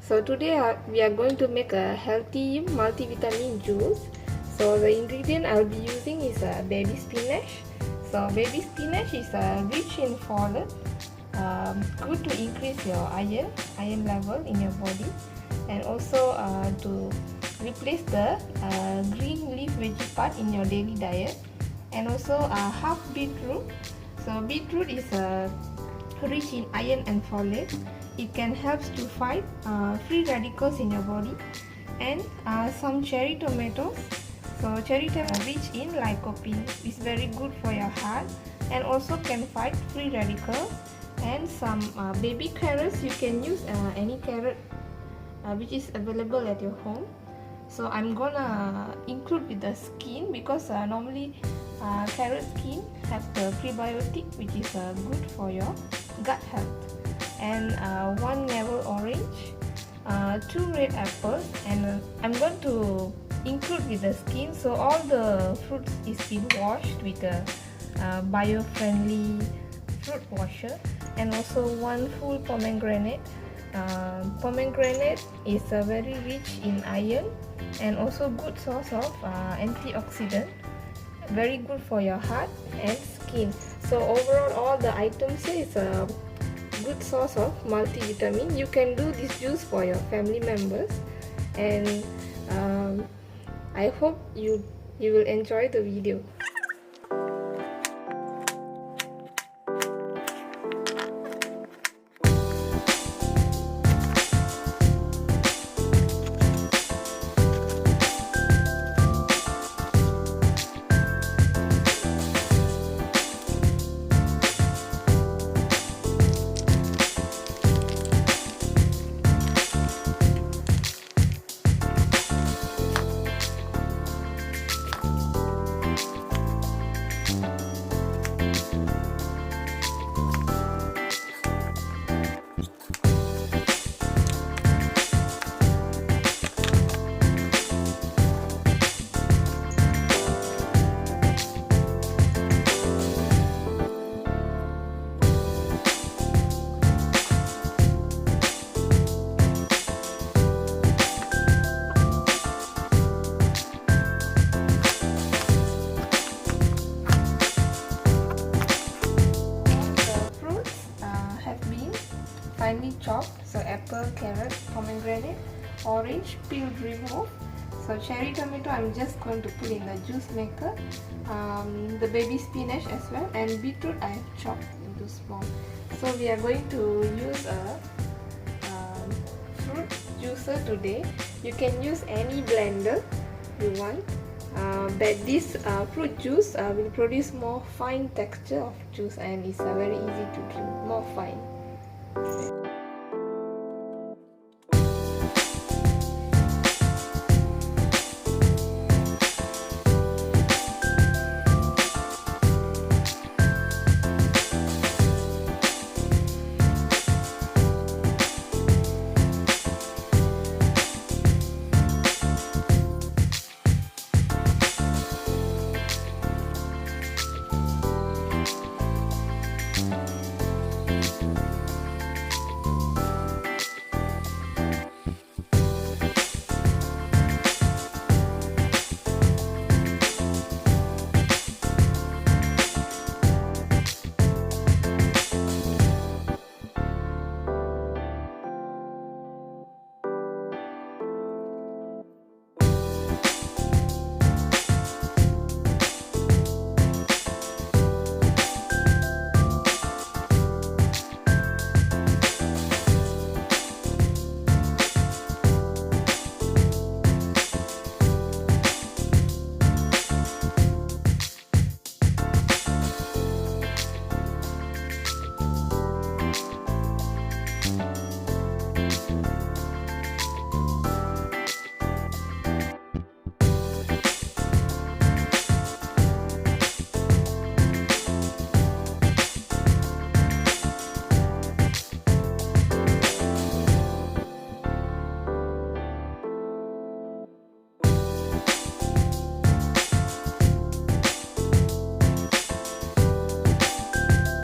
So today we are going to make a healthy multivitamin juice. So the ingredient I'll be using is baby spinach. So baby spinach is rich in folate, good to increase your iron level in your body, and also to replace the green leaf veggie part in your daily diet, and also half beetroot. So beetroot is rich in iron and folate. It can help to fight free radicals in your body, and some cherry tomatoes. So cherry tomatoes are rich in lycopene. It's very good for your heart and also can fight free radicals. And some baby carrots. You can use any carrot which is available at your home. So I'm gonna include with the skin because normally carrot skin have the prebiotic which is good for your gut health. And one navel orange, 2 red apples, and I'm going to include with the skin. So all the fruits is been washed with a bio-friendly fruit washer, and also 1 full pomegranate. Pomegranate is very rich in iron and also good source of antioxidant, very good for your heart and skin. So overall all the items here is a good source of multivitamin. You can do this juice for your family members, and I hope you will enjoy the video. Finely chopped. So apple, carrot, pomegranate, orange, peel remove. So cherry tomato I'm just going to put in the juice maker. The baby spinach as well, and beetroot I have chopped into small. So we are going to use a fruit juicer today. You can use any blender you want, but this fruit juice will produce more fine texture of juice, and it's very easy to drink, more fine.